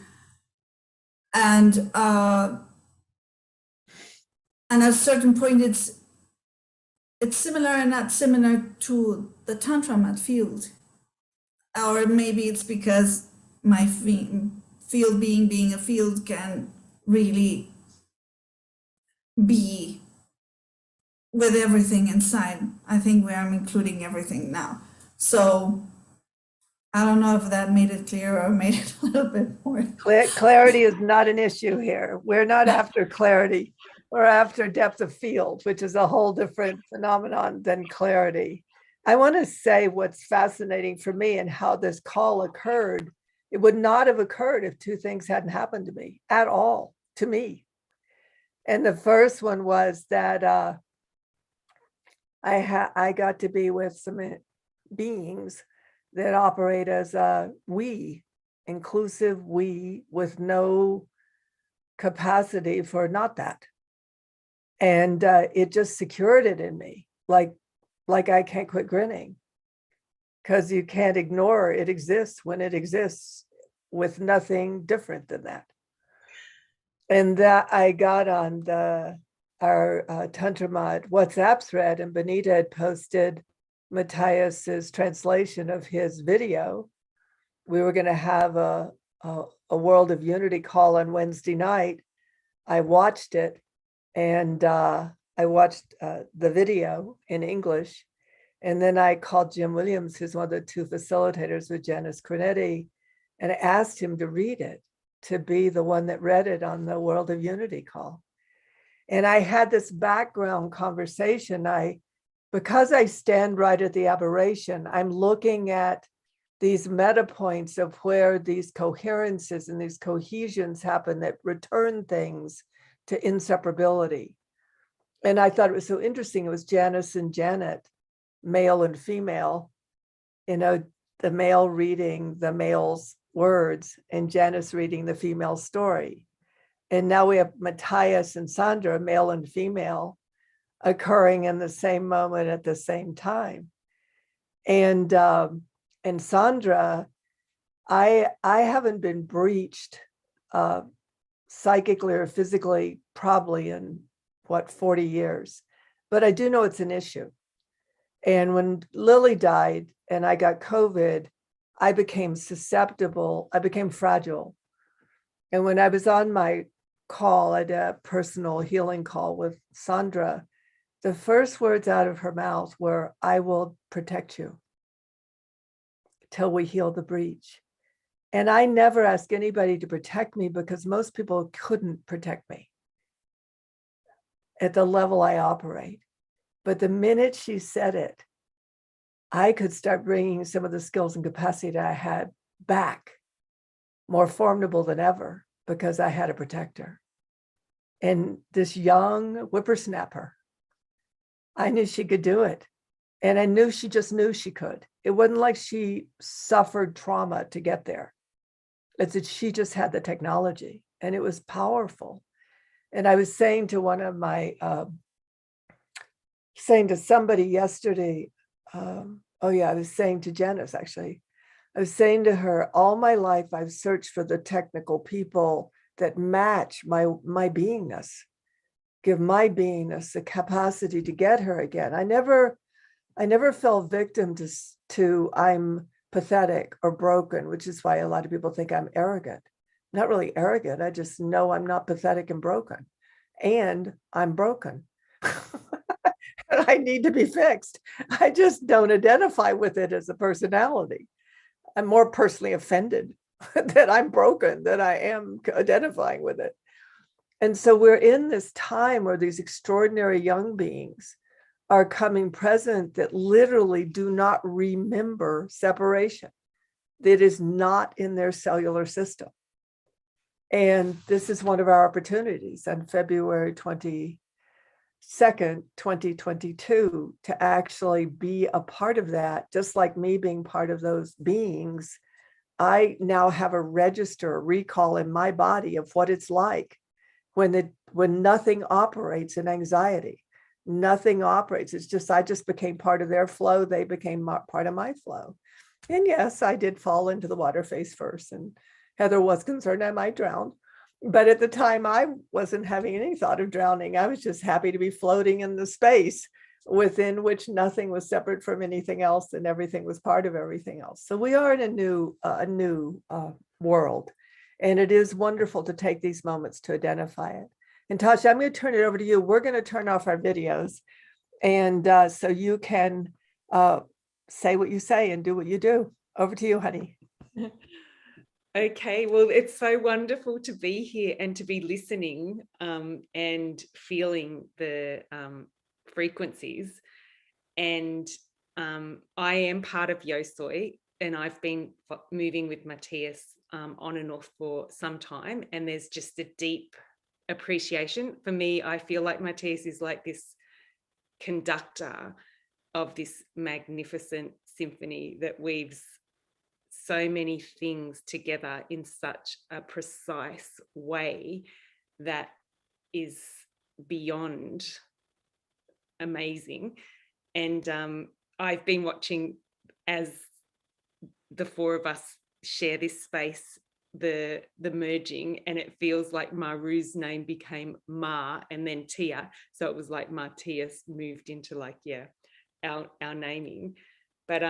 And at a certain point, it's similar and not similar to the Tantra mat field. Or maybe it's because my field being a field can really be with everything inside. I think where I'm including everything now. So I don't know if that made it clear or made it a little bit more. Clarity is not an issue here. We're not after clarity. We're after depth of field, which is a whole different phenomenon than clarity. I want to say what's fascinating for me and how this call occurred. It would not have occurred if two things hadn't happened to me at all, to me. And the first one was that I got to be with some beings that operate as a we, inclusive we, with no capacity for not that. And it just secured it in me, like I can't quit grinning. because you can't ignore it exists when it exists with nothing different than that. And that I got on our Tantra Mod WhatsApp thread, and Benita had posted Matias's translation of his video. We were going to have a World of Unity call on Wednesday night. I watched it, and I watched the video in English. And then I called Jim Williams, who's one of the two facilitators with Janice Cornetti, and I asked him to read it, to be the one that read it on the World of Unity call. And I had this background conversation. Because I stand right at the aberration, I'm looking at these meta points of where these coherences and these cohesions happen that return things to inseparability. And I thought it was so interesting. It was Janice and Janet, male and female, the male reading the male's words and Janice reading the female story. And now we have Matias and Sandra, male and female, occurring in the same moment at the same time. And Sandra, I haven't been breached psychically or physically probably in 40 years, but I do know it's an issue. And when Lily died and I got COVID, I became susceptible, I became fragile. And when I was on my call, I did a personal healing call with Sandra, the first words out of her mouth were, "I will protect you till we heal the breach." And I never ask anybody to protect me because most people couldn't protect me at the level I operate. But the minute she said it, I could start bringing some of the skills and capacity that I had back, more formidable than ever, because I had a protector. And this young whippersnapper, I knew she could do it. And I knew she just knew she could. It wasn't like she suffered trauma to get there. It's that she just had the technology, and it was powerful. And I was saying to one of my, saying to somebody yesterday, I was saying to Janice, actually, I was saying to her, all my life, I've searched for the technical people that match my beingness, give my beingness the capacity to get her again. I never fell victim to I'm pathetic or broken, which is why a lot of people think I'm arrogant. Not really arrogant. I just know I'm not pathetic and broken, and I'm broken. And I need to be fixed. I just don't identify with it as a personality. I'm more personally offended that I'm broken than I am identifying with it. And so we're in this time where these extraordinary young beings are coming present that literally do not remember separation. That is not in their cellular system. And this is one of our opportunities on February 22nd, 2022, to actually be a part of that. Just like me being part of those beings, I now have a register, a recall in my body of what it's like when nothing operates in anxiety. Nothing operates. It's just, I just became part of their flow. They became part of my flow. And yes, I did fall into the water face first, and Heather was concerned I might drown. But at the time, I wasn't having any thought of drowning. I was just happy to be floating in the space within which nothing was separate from anything else, and everything was part of everything else. So we are in a new world, and it is wonderful to take these moments to identify it. And Tasha, I'm going to turn it over to you. We're going to turn off our videos, and so you can say what you say and do what you do. Over to you, honey. Okay, well, it's so wonderful to be here and to be listening and feeling the frequencies. And I am part of YosoY, and I've been moving with Matias on and off for some time. And there's just a deep appreciation. For me, I feel like Matias is like this conductor of this magnificent symphony that weaves so many things together in such a precise way that is beyond amazing. And I've been watching as the four of us share this space, the merging, and it feels like Maru's name became Ma and then Tia, so it was like Matias moved into like, yeah, our naming. But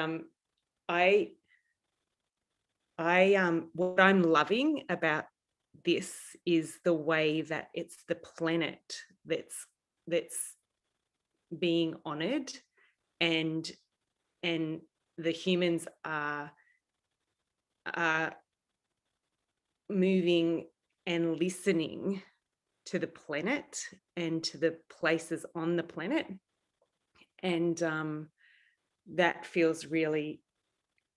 what I'm loving about this is the way that it's the planet that's being honored, and the humans are moving and listening to the planet and to the places on the planet. And that feels really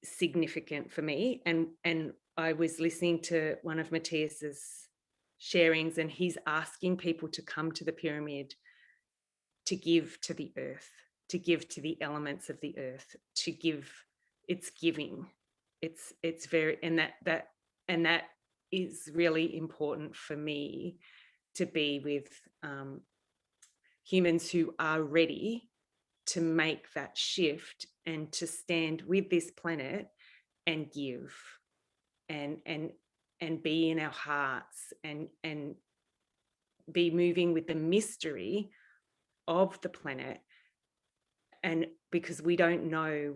significant for me. And I was listening to one of Matias's sharings, and he's asking people to come to the pyramid to give to the earth, to give to the elements of the earth, to give. It's giving. It's very, and that is really important for me, to be with humans who are ready to make that shift and to stand with this planet and give and be in our hearts and be moving with the mystery of the planet. And because we don't know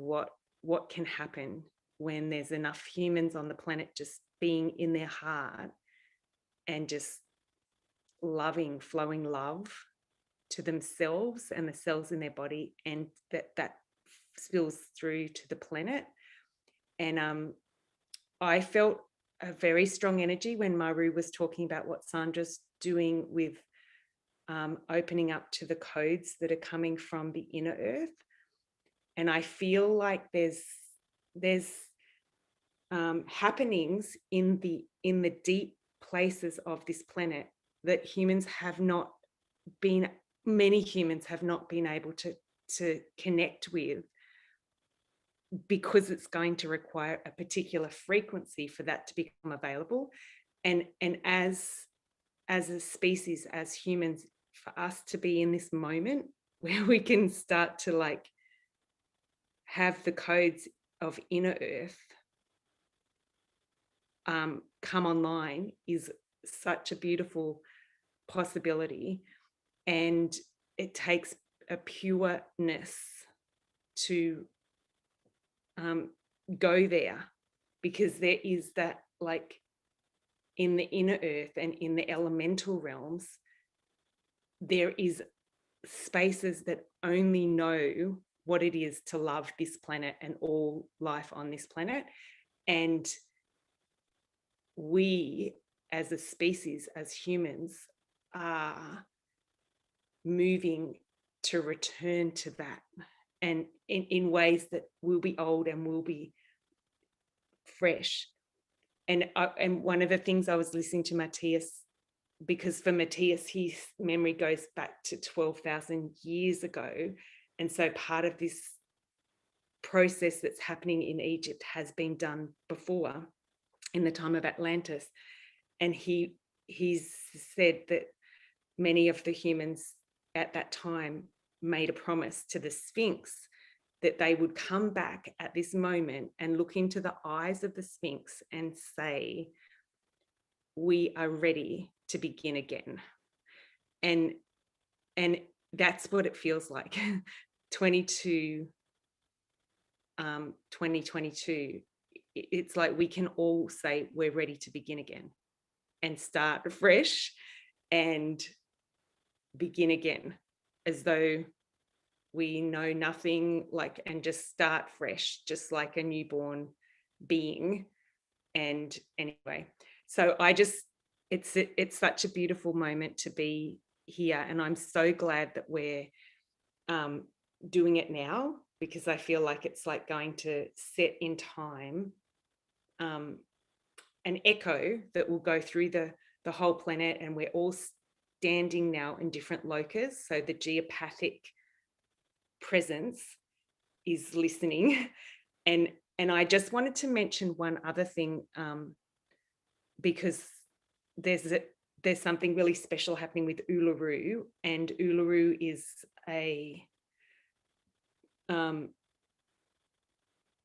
what can happen when there's enough humans on the planet just being in their heart and just loving, flowing love to themselves and the cells in their body, and that spills through to the planet. And I felt a very strong energy when Maru was talking about what Sandra's doing with opening up to the codes that are coming from the inner earth. And I feel like there's happenings in the deep places of this planet that many humans have not been able to connect with, because it's going to require a particular frequency for that to become available. And as a species, as humans, for us to be in this moment where we can start to like have the codes of inner earth come online is such a beautiful possibility. And it takes a pureness to go there, because there is that, like, in the inner earth and in the elemental realms, there is spaces that only know what it is to love this planet and all life on this planet. And we as a species, as humans, are moving to return to that, and in ways that will be old and will be fresh. And one of the things I was listening to Matias, because for Matias, his memory goes back to 12,000 years ago. And so part of this process that's happening in Egypt has been done before, in the time of Atlantis. And he's said that many of the humans at that time made a promise to the Sphinx that they would come back at this moment and look into the eyes of the Sphinx and say, we are ready to begin again. And that's what it feels like. 2022, it's like we can all say we're ready to begin again and start afresh and begin again, as though we know nothing, like, and just start fresh, just like a newborn being. And anyway, so it's such a beautiful moment to be here, and I'm so glad that we're doing it now, because I feel like it's like going to set in time an echo that will go through the whole planet, and we're all standing now in different locus, so the geopathic presence is listening. And I just wanted to mention one other thing, because there's something really special happening with Uluru, and Uluru is a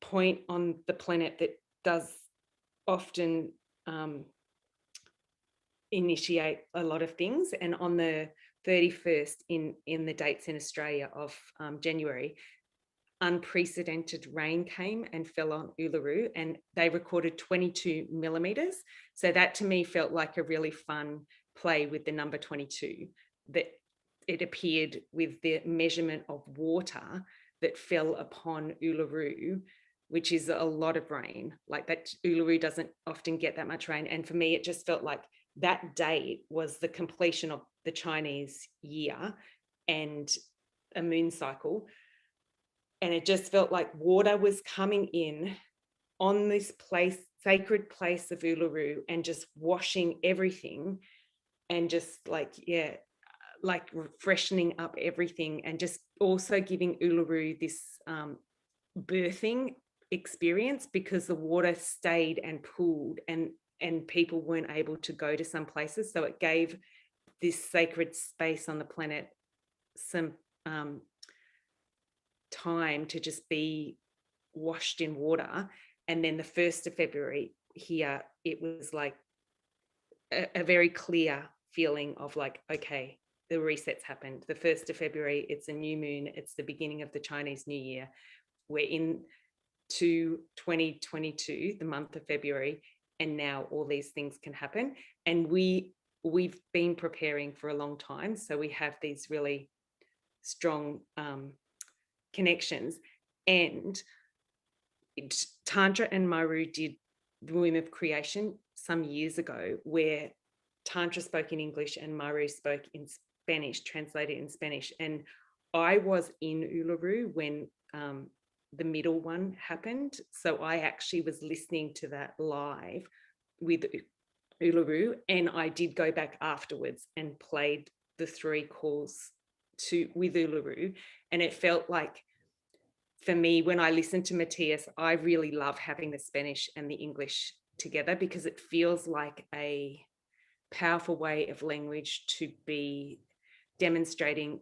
point on the planet that does often initiate a lot of things. And on the 31st in the dates in Australia of January, unprecedented rain came and fell on Uluru, and they recorded 22 millimeters. So that to me felt like a really fun play with the number 22, that it appeared with the measurement of water that fell upon Uluru, which is a lot of rain. Like that, Uluru doesn't often get that much rain. And for me, it just felt like that date was the completion of the Chinese year and a moon cycle. And it just felt like water was coming in on this place, sacred place of Uluru, and just washing everything, and just like, yeah, like freshening up everything, and just also giving Uluru this birthing experience, because the water stayed and pooled, and people weren't able to go to some places. So it gave this sacred space on the planet some time to just be washed in water. And then the 1st of February here, it was like a very clear feeling of like, okay, the resets happened. The 1st of February, it's a new moon. It's the beginning of the Chinese New Year. We're into 2022, the month of February, and now all these things can happen. And we've been preparing for a long time. So we have these really strong connections. And Tantra and Maru did the Womb of Creation some years ago, where Tantra spoke in English and Maru spoke in Spanish, translated in Spanish. And I was in Uluru when the middle one happened. So I actually was listening to that live with Uluru, and I did go back afterwards and played the 3 calls with Uluru. And it felt like, for me, when I listen to Matias, I really love having the Spanish and the English together, because it feels like a powerful way of language to be demonstrating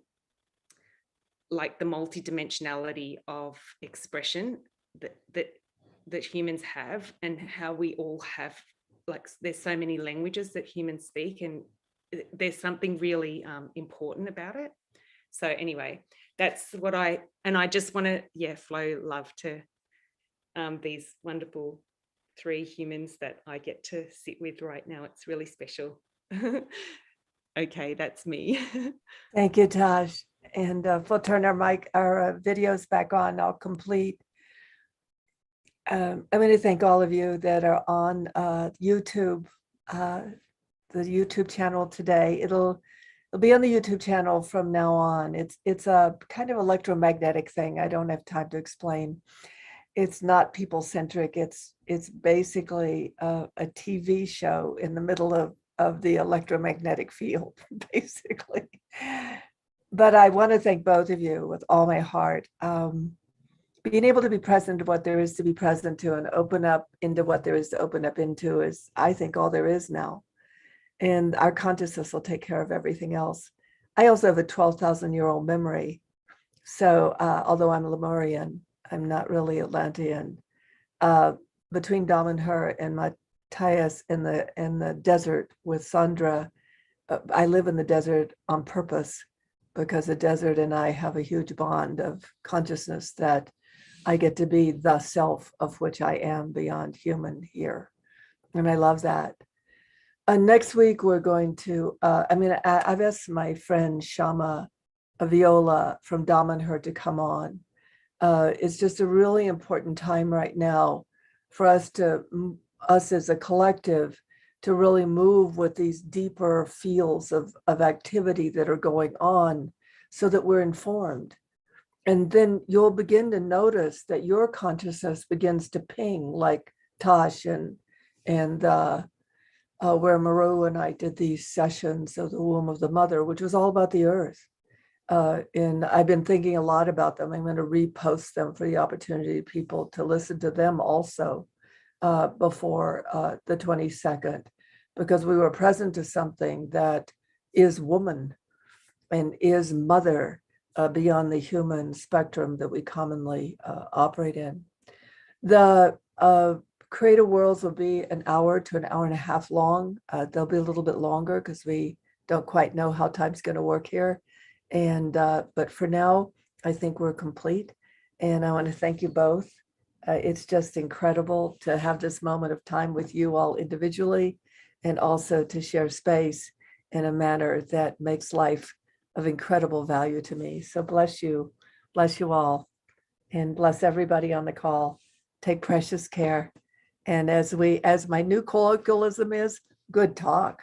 like the multidimensionality of expression that humans have, and how we all have, like, there's so many languages that humans speak, and there's something really important about it. So anyway, that's what I just want to, flow love to these wonderful 3 humans that I get to sit with right now. It's really special. Okay, that's me. Thank you, Tash. And we'll turn our videos back on. I'll complete. I'm going to thank all of you that are on YouTube, the YouTube channel today. It'll be on the YouTube channel from now on. It's a kind of electromagnetic thing. I don't have time to explain. It's not people-centric. It's basically a TV show in the middle of the electromagnetic field, basically. But I want to thank both of you with all my heart. Being able to be present to what there is to be present to, and open up into what there is to open up into, is, I think, all there is now. And our consciousness will take care of everything else. I also have a 12,000-year-old memory. So although I'm Lemurian, I'm not really Atlantean. Between Dom and her and Matias in the desert with Sandra, I live in the desert on purpose, because the desert and I have a huge bond of consciousness, that I get to be the self of which I am beyond human here. And I love that. Next week, we're going to, I've asked my friend Shama Viola from Dom and her to come on. It's just a really important time right now for us as a collective, to really move with these deeper fields of activity that are going on, so that we're informed. And then you'll begin to notice that your consciousness begins to ping, like Tash and where Maru and I did these sessions of the womb of the mother, which was all about the earth. And I've been thinking a lot about them. I'm going to repost them for the opportunity of people to listen to them also before the 22nd, because we were present to something that is woman and is mother beyond the human spectrum that we commonly operate in. The Creative Worlds will be an hour to an hour and a half long. They'll be a little bit longer because we don't quite know how time's going to work here. And but for now, I think we're complete. And I want to thank you both. It's just incredible to have this moment of time with you all individually, and also to share space in a manner that makes life of incredible value to me. So bless you all, and bless everybody on the call. Take precious care. And as my new colloquialism is, good talk.